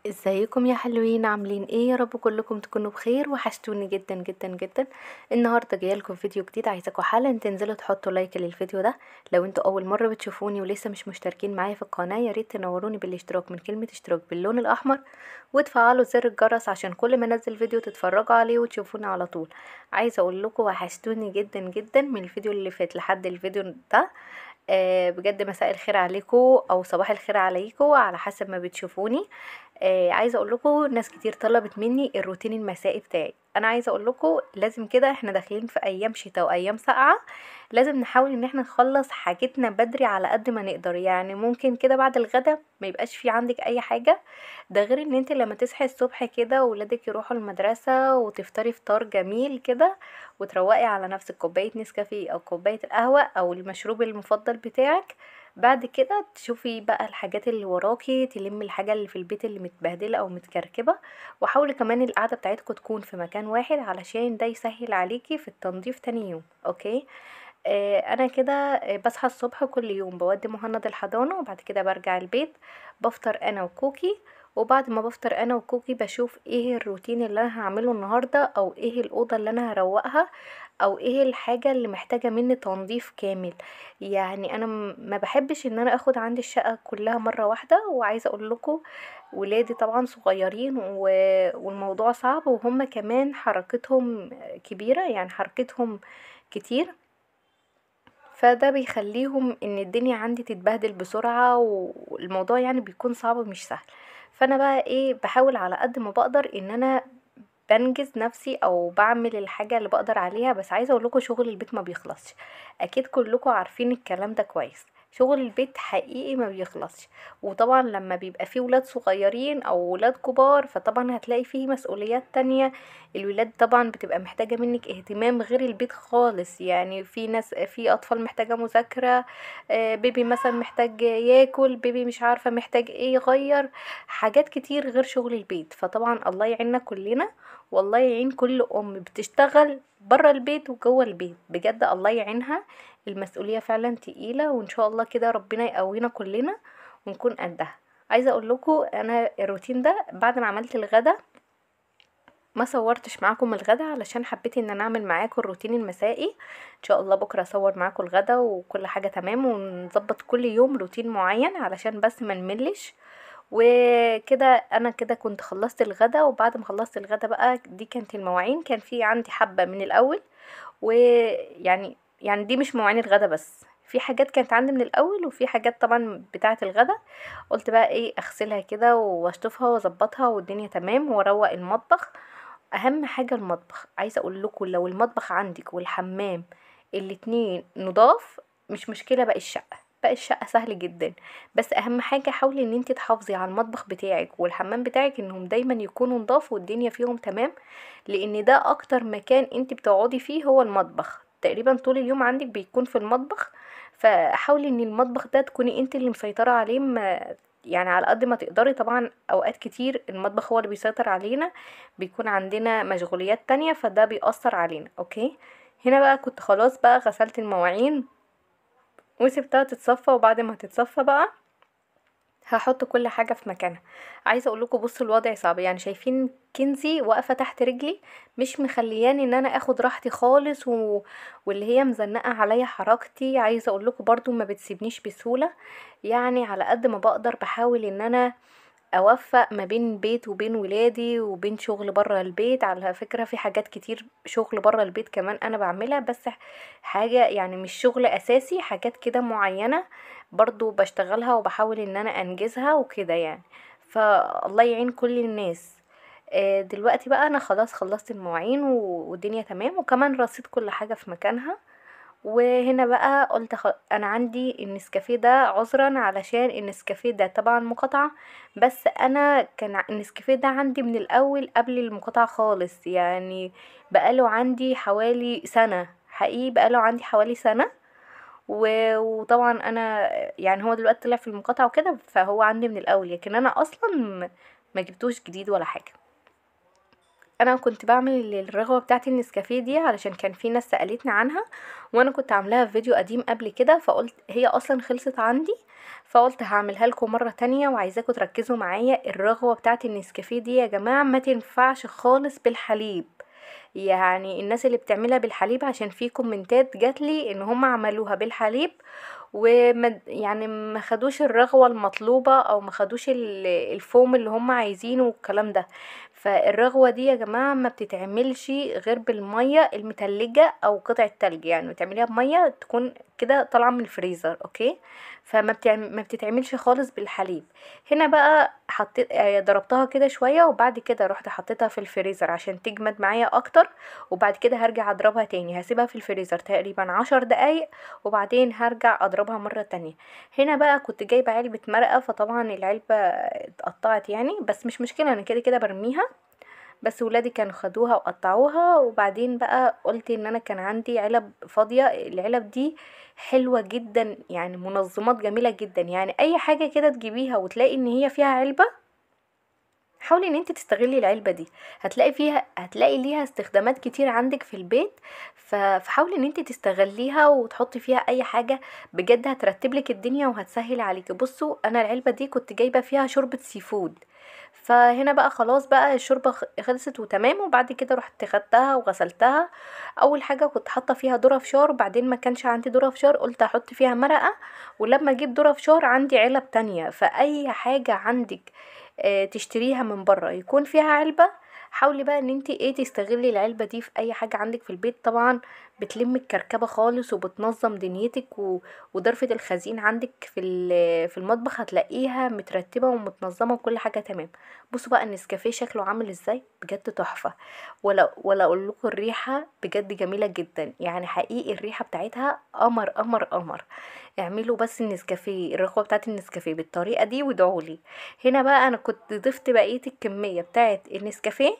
ازيكم يا حلوين؟ عاملين ايه؟ يا رب كلكم تكونوا بخير. وحشتوني جدا جدا جدا. النهارده جايه لكم فيديو جديد، عايزاكم حالا تنزلوا تحطوا لايك للفيديو ده. لو انتوا اول مره بتشوفوني ولسه مش مشتركين معايا في القناه، يا ريت تنوروني بالاشتراك من كلمه اشتراك باللون الاحمر، وتفعلوا زر الجرس عشان كل ما انزل فيديو تتفرجوا عليه وتشوفوني على طول. عايزه اقول لكم وحشتوني جدا جدا من الفيديو اللي فات لحد الفيديو ده. بجد مساء الخير عليكم او صباح الخير عليكم على حسب ما بتشوفوني. عايزه اقول لكم ناس كتير طلبت مني الروتين المسائي بتاعي. انا عايزه اقول لكم لازم كده، احنا داخلين في ايام شتاء وايام ساقعه، لازم نحاول ان احنا نخلص حاجتنا بدري على قد ما نقدر. يعني ممكن كده بعد الغدا ما يبقاش في عندك اي حاجه. ده غير ان انت لما تصحي الصبح كده وولادك يروحوا المدرسه وتفطري فطار جميل كده، وتروقي على نفسك كوبايه نسكافيه او كوبايه القهوه او المشروب المفضل بتاعك. بعد كده تشوفي بقى الحاجات اللي وراكي، تلمي الحاجة اللي في البيت اللي متبهدلة او متكركبة. وحاولي كمان القعدة بتاعتكم تكون في مكان واحد علشان ده يسهل عليكي في التنظيف تاني يوم. اوكي. انا كده بصحى الصبح كل يوم بودي مهند الحضانة، وبعد كده برجع البيت بفطر انا وكوكي. وبعد ما بفطر انا وكوكي بشوف ايه الروتين اللي انا هعمله النهاردة، او ايه الأوضة اللي انا هروقها، او ايه الحاجة اللي محتاجة مني تنظيف كامل. يعني انا ما بحبش ان انا اخد عندي الشقة كلها مرة واحدة. وعايزة اقول لكم ولادي طبعا صغيرين والموضوع صعب، وهم كمان حركتهم كبيرة، يعني حركتهم كتير. فده بيخليهم ان الدنيا عندي تتبهدل بسرعة، والموضوع يعني بيكون صعب مش سهل. فانا بقى ايه، بحاول على قد ما بقدر ان انا بنجز نفسي او بعمل الحاجة اللي بقدر عليها. بس عايزة اقولكوا شغل البيت ما بيخلصش. اكيد كلكوا عارفين الكلام ده كويس. شغل البيت حقيقي ما بيخلصش. وطبعا لما بيبقى فيه ولاد صغيرين او ولاد كبار فطبعا هتلاقي فيه مسؤوليات تانية. الولاد طبعا بتبقى محتاجة منك اهتمام غير البيت خالص. يعني في ناس، في اطفال محتاجة مذاكرة، بيبي مثلا محتاج ياكل، بيبي مش عارفة محتاج ايه يغير، حاجات كتير غير شغل البيت. فطبعا الله يعيننا كلنا، والله يعين كل ام بتشتغل برا البيت وجوه البيت. بجد الله يعينها. المسؤولية فعلا تقيلة، وان شاء الله كده ربنا يقوينا كلنا ونكون قدها. عايزة اقول لكم انا الروتين ده بعد ما عملت الغدا ما صورتش معاكم الغدا علشان حبيت ان انا اعمل معاكم الروتين المسائي. ان شاء الله بكره اصور معاكم الغدا وكل حاجه تمام، ونظبط كل يوم روتين معين علشان بس ما نملش. وكده انا كده كنت خلصت الغدا. وبعد ما خلصت الغدا بقى دي كانت المواعين، كان في عندي حبه من الاول. ويعني دي مش مواعين الغدا بس، في حاجات كانت عندي من الاول وفي حاجات طبعا بتاعه الغدا. قلت بقى ايه، اغسلها كده واشطفها واظبطها والدنيا تمام واروق المطبخ. اهم حاجة المطبخ، عايزة اقول لكم لو المطبخ عندك والحمام الاتنين نضاف مش مشكلة، باقي الشقة، باقي الشقة سهل جدا. بس اهم حاجة حاولي ان انت تحافظي على المطبخ بتاعك والحمام بتاعك انهم دايما يكونوا نضاف والدنيا فيهم تمام. لان ده اكتر مكان انت بتقعدي فيه هو المطبخ، تقريبا طول اليوم عندك بيكون في المطبخ. فحاولي ان المطبخ ده تكوني انت اللي مسيطرة عليه. يعني على قد ما تقدري. طبعا اوقات كتير المطبخ هو اللي بيسيطر علينا، بيكون عندنا مشغوليات تانية فده بيأثر علينا. اوكي. هنا بقى كنت خلاص بقى غسلت المواعين وسبتها تتصفى. وبعد ما تتصفى بقى هحط كل حاجة في مكانها. عايزة اقول لكم بصوا الوضع صعب، يعني شايفين كنزي واقفة تحت رجلي، مش مخلياني ان انا اخد راحتي خالص واللي هي مزنقة عليا حركتي. عايزة اقول لكم برضو ما بتسيبنيش بسهولة. يعني على قد ما بقدر بحاول ان انا اوفق ما بين بيت وبين ولادي وبين شغل برا البيت. على فكرة في حاجات كتير شغل برا البيت كمان انا بعملها، بس حاجة يعني مش شغل اساسي، حاجات كده معينة برضو بشتغلها وبحاول ان انا انجزها وكده يعني. فالله يعين كل الناس. دلوقتي بقى انا خلاص خلصت المواعين والدنيا تمام، وكمان رصيت كل حاجة في مكانها. وهنا بقى قلت انا عندي النسكافيه ده عذرا علشان النسكافيه ده طبعا مقاطعة. بس انا كان النسكافيه ده عندي من الاول قبل المقاطعة خالص، يعني بقاله عندي حوالي سنة، حقيقي بقاله عندي حوالي سنة. وطبعا انا يعني هو دلوقتي طلع في المقاطعة وكده فهو عندي من الاول، لكن انا اصلا ما جبتوش جديد ولا حاجة. انا كنت بعمل الرغوه بتاعه النسكافيه دي علشان كان في ناس سالتني عنها، وانا كنت عاملاها في فيديو قديم قبل كده، فقلت هي اصلا خلصت عندي، فقلت هعملها لكم مره تانية وعايزاكم تركزوا معايا. الرغوه بتاعه النسكافيه دي يا جماعه ما تنفعش خالص بالحليب، يعني الناس اللي بتعملها بالحليب، عشان في كومنتات جاتلي ان هم عملوها بالحليب وما يعني ما خدوش الرغوة المطلوبة او ما خدوش الفوم اللي هم عايزينه والكلام ده. فالرغوة دي يا جماعة ما بتتعملش غير بالمية المتلجة او قطع التلج، يعني بتعمليها بمية تكون كده طالعة من الفريزر، اوكي. ما بتتعملش خالص بالحليب. هنا بقى حطيت ضربتها كده شوية، وبعد كده رحت حطيتها في الفريزر عشان تجمد معايا اكتر، وبعد كده هرجع اضربها تاني، هسيبها في الفريزر تقريبا 10 دقايق، وبعدين هرجع اضربها مرة تانية. هنا بقى كنت جايبة علبة مرقة، فطبعا العلبة اتقطعت يعني، بس مش مشكلة انا كده كده برميها، بس ولادي كانوا خدوها وقطعوها. وبعدين بقى قلت ان انا كان عندي علب فاضية، العلب دي حلوة جدا، يعني منظمات جميلة جدا، يعني اي حاجة كده تجيبيها وتلاقي ان هي فيها علبة، حاولي ان انت تستغلي العلبة دي، هتلاقي ليها استخدامات كتير عندك في البيت. فحاولي ان انت تستغليها وتحطي فيها اي حاجة، بجد هترتب لك الدنيا وهتسهل عليكي. بصوا انا العلبة دي كنت جايبة فيها شوربة سي فود، فهنا بقى خلاص بقى الشوربة خلصت وتمام، وبعد كده رحت خدتها وغسلتها. اول حاجة كنت حاطة فيها ذرة فشار، وبعدين ما كانش عندي ذرة فشار قلت احط فيها مرقة، ولما اجيب ذرة فشار عندي علب تانية. فاي حاجة عندك تشتريها من بره يكون فيها علبة، حاولي بقى ان انت تستغلي العلبة دي في اي حاجة عندك في البيت، طبعا بتلم الكركبة خالص وبتنظم دنيتك وضرفة الخزين عندك في المطبخ هتلاقيها مترتبة ومتنظمة وكل حاجة تمام. بصوا بقى النسكافيه شكله عامل ازاي، بجد تحفة. ولا اقول لكم الريحة بجد جميلة جدا، يعني حقيقي الريحة بتاعتها قمر قمر قمر. اعملوا بس النسكافيه، الرغوة بتاعت النسكافيه بالطريقة دي وادعولي. هنا بقى انا كنت ضفت بقية الكمية بتاعت النسكافيه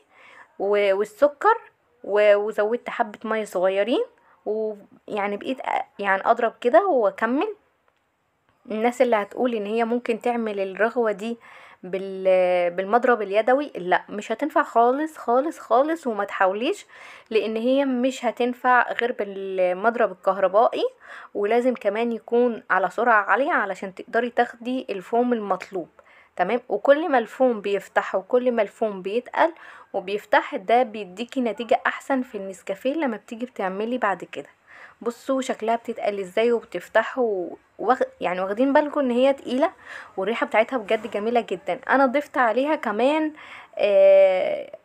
والسكر، وزودت حبة مية صغيرين، ويعني بقيت يعني اضرب كده واكمل. الناس اللي هتقول ان هي ممكن تعمل الرغوة دي بالمضرب اليدوي، لا مش هتنفع خالص خالص خالص، وما تحاوليش، لان هي مش هتنفع غير بالمضرب الكهربائي، ولازم كمان يكون على سرعة عالية علشان تقدري تاخدي الفوم المطلوب. تمام. وكل ما الفوم بيفتح وكل ما الفوم بيتقل وبيفتح، ده بيديكي نتيجة احسن في النسكافيه لما بتيجي بتعملي بعد كده. بصوا شكلها بتتقل ازاي وبتفتح يعني واخدين بالكم ان هي تقيلة، والريحة بتاعتها بجد جميلة جدا. انا ضفت عليها كمان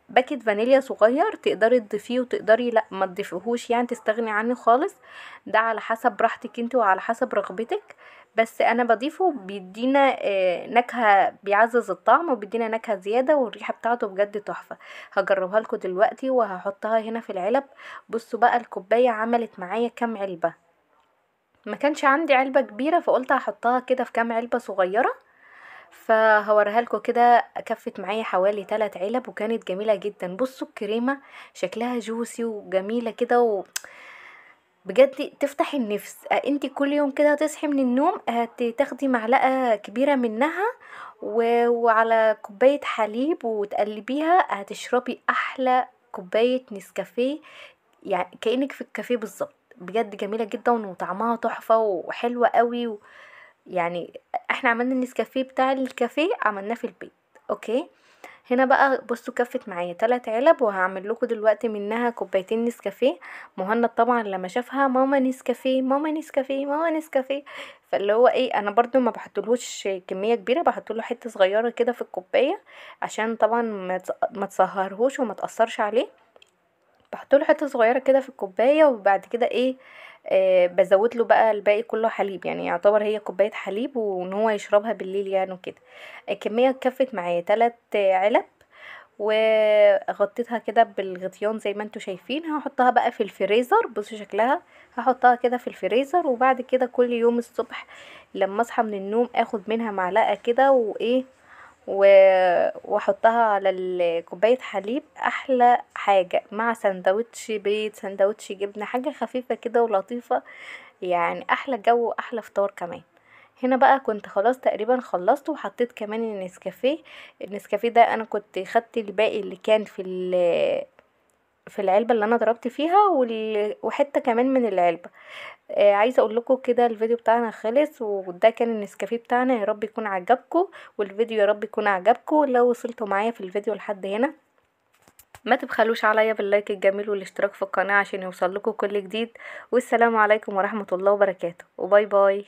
باكيت فانيليا صغير، تقدري تضيفيه وتقدري لا ما تضيفيهوش، يعني تستغني عنه خالص، ده على حسب راحتك انت وعلى حسب رغبتك. بس انا بضيفه بيدينا نكهة، بيعزز الطعم وبيدينا نكهة زيادة، والريحة بتاعته بجد تحفة. هجربها لكم دلوقتي وهحطها هنا في العلب. بصوا بقى الكوباية عملت معايا كام علبة، ما كانش عندي علبة كبيرة فقلت هحطها كده في كام علبة صغيرة، فهوريها لكم كده. كفت معايا حوالي 3 علب وكانت جميلة جدا. بصوا الكريمة شكلها جوسي وجميلة كده، بجد تفتح النفس. انتي كل يوم كده تصحي من النوم هتاخدي معلقة كبيرة منها وعلى كوباية حليب وتقلبيها، هتشربي احلى كوباية نسكافيه، يعني كأنك في الكافيه بالظبط. بجد جميلة جدا وطعمها تحفة وحلوة قوي يعني احنا عملنا النسكافيه بتاع الكافيه عملناه في البيت، اوكي. هنا بقى بصوا كفت معايا 3 علب، وهعمل لكم دلوقتي منها كوبايتين نسكافيه. مهند طبعا لما شافها ماما نسكافيه ماما نسكافيه ماما نسكافيه، فاللي هو انا برضو ما بحطلهوش كميه كبيره، بحطله حته صغيره كده في الكوبايه عشان طبعا ما تصهرهوش وما تاثرش عليه. بحطله حته صغيره كده في الكوبايه، وبعد كده بزود له بقى الباقي كله حليب، يعني يعتبر هي كوبايه حليب وان هو يشربها بالليل يعني وكده. الكميه كفت معايا 3 علب، وغطيتها كده بالغطيان زي ما انتوا شايفين. هحطها بقى في الفريزر، بصوا شكلها، هحطها كده في الفريزر، وبعد كده كل يوم الصبح لما اصحى من النوم اخد منها معلقه كده واحطها على كوبايه حليب، احلى حاجه مع سندوتش بيض سندوتش جبنه، حاجه خفيفه كده ولطيفه، يعني احلى جو واحلى فطار كمان. هنا بقى كنت خلاص تقريبا خلصت، وحطيت كمان النسكافيه ده انا كنت خدت الباقي اللي كان في العلبة اللي انا ضربت فيها وحتة كمان من العلبة. عايزه اقول لكم كده الفيديو بتاعنا خلص، وده كان النسكافيه بتاعنا. يا رب يكون عجبكم، والفيديو يا رب يكون عجبكم. لو وصلتوا معايا في الفيديو لحد هنا ما تبخلوش عليا باللايك الجميل والاشتراك في القناه عشان يوصل لكم كل جديد. والسلام عليكم ورحمه الله وبركاته، وباي باي.